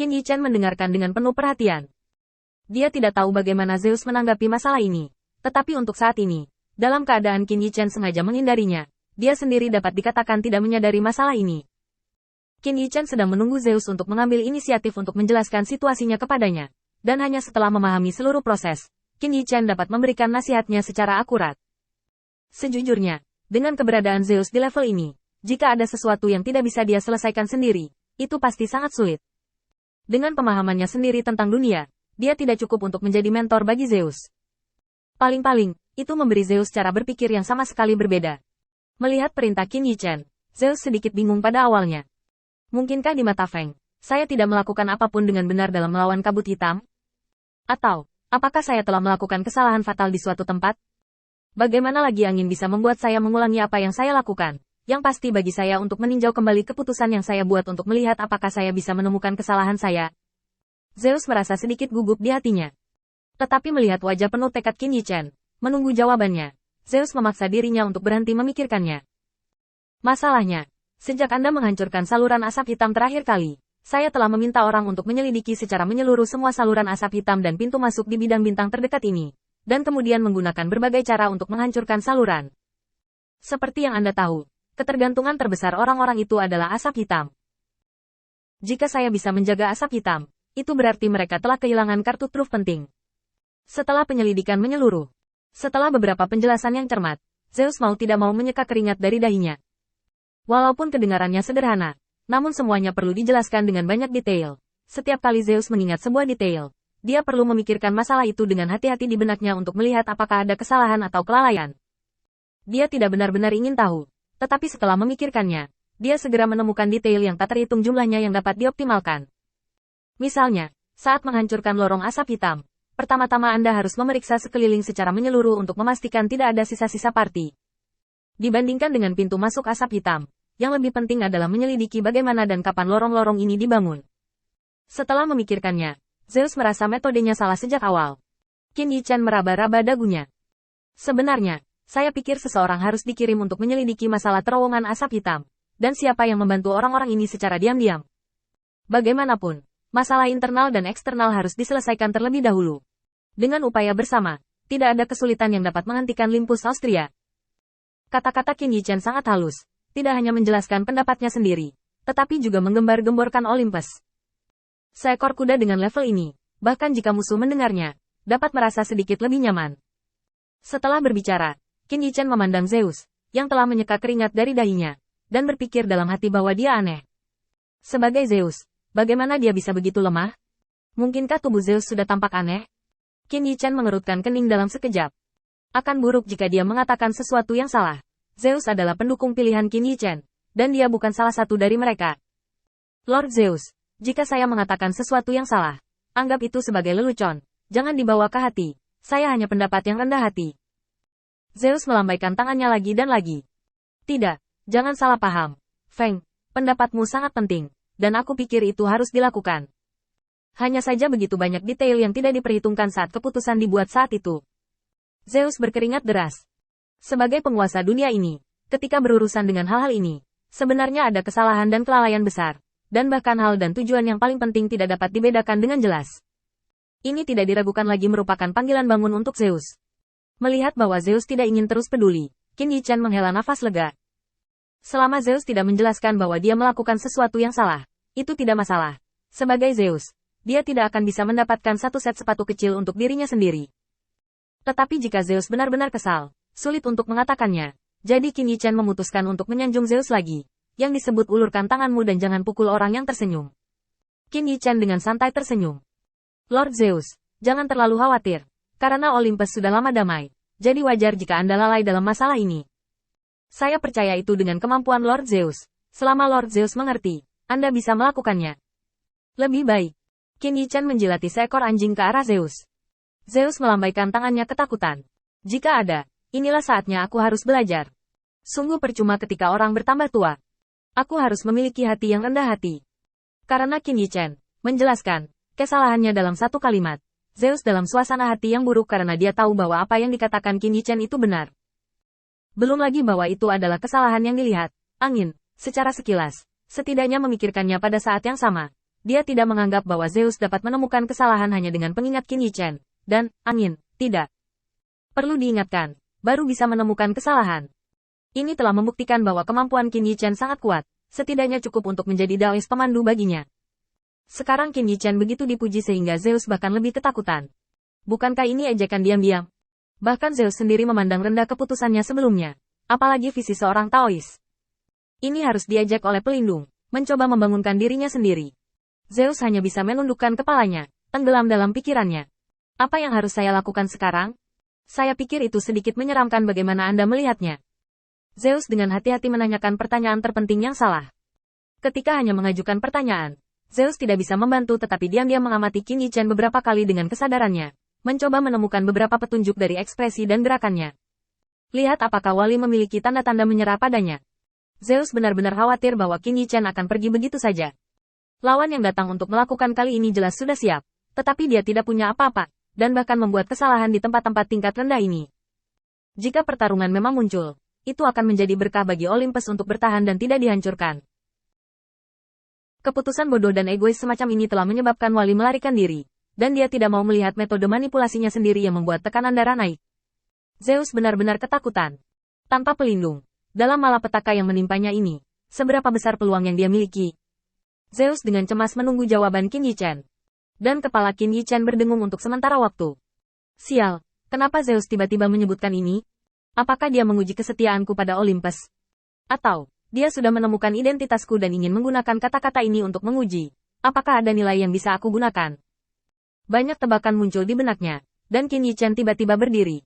Qin Yichen mendengarkan dengan penuh perhatian. Dia tidak tahu bagaimana Zeus menanggapi masalah ini. Tetapi untuk saat ini, dalam keadaan Qin Yichen sengaja menghindarinya, dia sendiri dapat dikatakan tidak menyadari masalah ini. Qin Yichen sedang menunggu Zeus untuk mengambil inisiatif untuk menjelaskan situasinya kepadanya. Dan hanya setelah memahami seluruh proses, Qin Yichen dapat memberikan nasihatnya secara akurat. Sejujurnya, dengan keberadaan Zeus di level ini, jika ada sesuatu yang tidak bisa dia selesaikan sendiri, itu pasti sangat sulit. Dengan pemahamannya sendiri tentang dunia, dia tidak cukup untuk menjadi mentor bagi Zeus. Paling-paling, itu memberi Zeus cara berpikir yang sama sekali berbeda. Melihat perintah Qin Yichen, Zeus sedikit bingung pada awalnya. Mungkinkah di mata Feng, saya tidak melakukan apapun dengan benar dalam melawan kabut hitam? Atau, apakah saya telah melakukan kesalahan fatal di suatu tempat? Bagaimana lagi angin bisa membuat saya mengulangi apa yang saya lakukan? Yang pasti bagi saya untuk meninjau kembali keputusan yang saya buat untuk melihat apakah saya bisa menemukan kesalahan saya. Zeus merasa sedikit gugup di hatinya. Tetapi melihat wajah penuh tekad Qin Yichen, menunggu jawabannya, Zeus memaksa dirinya untuk berhenti memikirkannya. Masalahnya, sejak Anda menghancurkan saluran asap hitam terakhir kali, saya telah meminta orang untuk menyelidiki secara menyeluruh semua saluran asap hitam dan pintu masuk di bidang bintang terdekat ini. Dan kemudian menggunakan berbagai cara untuk menghancurkan saluran. Seperti yang Anda tahu, ketergantungan terbesar orang-orang itu adalah asap hitam. Jika saya bisa menjaga asap hitam, itu berarti mereka telah kehilangan kartu truf penting. Setelah penyelidikan menyeluruh, setelah beberapa penjelasan yang cermat, Zeus mau tidak mau menyeka keringat dari dahinya. Walaupun kedengarannya sederhana, namun semuanya perlu dijelaskan dengan banyak detail. Setiap kali Zeus mengingat sebuah detail, dia perlu memikirkan masalah itu dengan hati-hati di benaknya untuk melihat apakah ada kesalahan atau kelalaian. Dia tidak benar-benar ingin tahu, tetapi setelah memikirkannya, dia segera menemukan detail yang tak terhitung jumlahnya yang dapat dioptimalkan. Misalnya, saat menghancurkan lorong asap hitam, pertama-tama Anda harus memeriksa sekeliling secara menyeluruh untuk memastikan tidak ada sisa-sisa parti. Dibandingkan dengan pintu masuk asap hitam, yang lebih penting adalah menyelidiki bagaimana dan kapan lorong-lorong ini dibangun. Setelah memikirkannya, Zeus merasa metodenya salah sejak awal. Qin Yichen meraba-raba dagunya. Sebenarnya, saya pikir seseorang harus dikirim untuk menyelidiki masalah terowongan asap hitam, dan siapa yang membantu orang-orang ini secara diam-diam. Bagaimanapun, masalah internal dan eksternal harus diselesaikan terlebih dahulu. Dengan upaya bersama, tidak ada kesulitan yang dapat menghentikan Olympus Austria. Kata-kata Qin Yichen sangat halus, tidak hanya menjelaskan pendapatnya sendiri, tetapi juga menggembar-gemborkan Olympus. Seekor kuda dengan level ini, bahkan jika musuh mendengarnya, dapat merasa sedikit lebih nyaman. Setelah berbicara, Qin Yichen memandang Zeus, yang telah menyeka keringat dari dahinya, dan berpikir dalam hati bahwa dia aneh. Sebagai Zeus, bagaimana dia bisa begitu lemah? Mungkinkah tubuh Zeus sudah tampak aneh? Qin Yichen mengerutkan kening dalam sekejap. Akan buruk jika dia mengatakan sesuatu yang salah. Zeus adalah pendukung pilihan Qin Yichen, dan dia bukan salah satu dari mereka. Lord Zeus, jika saya mengatakan sesuatu yang salah, anggap itu sebagai lelucon, jangan dibawa ke hati, saya hanya pendapat yang rendah hati. Zeus melambaikan tangannya lagi dan lagi. Tidak, jangan salah paham. Feng, pendapatmu sangat penting, dan aku pikir itu harus dilakukan. Hanya saja begitu banyak detail yang tidak diperhitungkan saat keputusan dibuat saat itu. Zeus berkeringat deras. Sebagai penguasa dunia ini, ketika berurusan dengan hal-hal ini, sebenarnya ada kesalahan dan kelalaian besar. Dan bahkan hal dan tujuan yang paling penting tidak dapat dibedakan dengan jelas. Ini tidak diragukan lagi merupakan panggilan bangun untuk Zeus. Melihat bahwa Zeus tidak ingin terus peduli, Qin Yichen menghela nafas lega. Selama Zeus tidak menjelaskan bahwa dia melakukan sesuatu yang salah, itu tidak masalah. Sebagai Zeus, dia tidak akan bisa mendapatkan satu set sepatu kecil untuk dirinya sendiri. Tetapi jika Zeus benar-benar kesal, sulit untuk mengatakannya, jadi Qin Yichen memutuskan untuk menyanjung Zeus lagi. Yang disebut ulurkan tanganmu dan jangan pukul orang yang tersenyum. Qin Yichen dengan santai tersenyum. Lord Zeus, jangan terlalu khawatir, karena Olympus sudah lama damai, jadi wajar jika Anda lalai dalam masalah ini. Saya percaya itu dengan kemampuan Lord Zeus. Selama Lord Zeus mengerti, Anda bisa melakukannya. Lebih baik. Qin Yichen menjilati seekor anjing ke arah Zeus. Zeus melambaikan tangannya ketakutan. Jika ada, inilah saatnya aku harus belajar. Sungguh percuma ketika orang bertambah tua. Aku harus memiliki hati yang rendah hati. Karena Qin Yichen menjelaskan kesalahannya dalam satu kalimat. Zeus dalam suasana hati yang buruk karena dia tahu bahwa apa yang dikatakan Qin Yichen itu benar. Belum lagi bahwa itu adalah kesalahan yang dilihat, angin, secara sekilas, setidaknya memikirkannya pada saat yang sama. Dia tidak menganggap bahwa Zeus dapat menemukan kesalahan hanya dengan pengingat Qin Yichen. Dan, angin, tidak. Perlu diingatkan, baru bisa menemukan kesalahan. Ini telah membuktikan bahwa kemampuan Qin Yichen sangat kuat, setidaknya cukup untuk menjadi Daois pemandu baginya. Sekarang Qin Yichen begitu dipuji sehingga Zeus bahkan lebih ketakutan. Bukankah ini ejekan diam-diam? Bahkan Zeus sendiri memandang rendah keputusannya sebelumnya. Apalagi visi seorang Taois. Ini harus diajak oleh pelindung, mencoba membangunkan dirinya sendiri. Zeus hanya bisa menundukkan kepalanya, tenggelam dalam pikirannya. Apa yang harus saya lakukan sekarang? Saya pikir itu sedikit menyeramkan bagaimana Anda melihatnya. Zeus dengan hati-hati menanyakan pertanyaan terpenting yang salah. Ketika hanya mengajukan pertanyaan, Zeus tidak bisa membantu tetapi diam-diam mengamati Qin Yichen beberapa kali dengan kesadarannya, mencoba menemukan beberapa petunjuk dari ekspresi dan gerakannya. Lihat apakah Wali memiliki tanda-tanda menyerah padanya. Zeus benar-benar khawatir bahwa Qin Yichen akan pergi begitu saja. Lawan yang datang untuk melakukan kali ini jelas sudah siap, tetapi dia tidak punya apa-apa, dan bahkan membuat kesalahan di tempat-tempat tingkat rendah ini. Jika pertarungan memang muncul, itu akan menjadi berkah bagi Olympus untuk bertahan dan tidak dihancurkan. Keputusan bodoh dan egois semacam ini telah menyebabkan Wali melarikan diri, dan dia tidak mau melihat metode manipulasinya sendiri yang membuat tekanan darah naik. Zeus benar-benar ketakutan. Tanpa pelindung, dalam malapetaka yang menimpanya ini, seberapa besar peluang yang dia miliki? Zeus dengan cemas menunggu jawaban Qin Yichen. Dan kepala Qin Yichen berdengung untuk sementara waktu. Sial, kenapa Zeus tiba-tiba menyebutkan ini? Apakah dia menguji kesetiaanku pada Olympus? Atau, dia sudah menemukan identitasku dan ingin menggunakan kata-kata ini untuk menguji, apakah ada nilai yang bisa aku gunakan? Banyak tebakan muncul di benaknya, dan Qin Yichen tiba-tiba berdiri.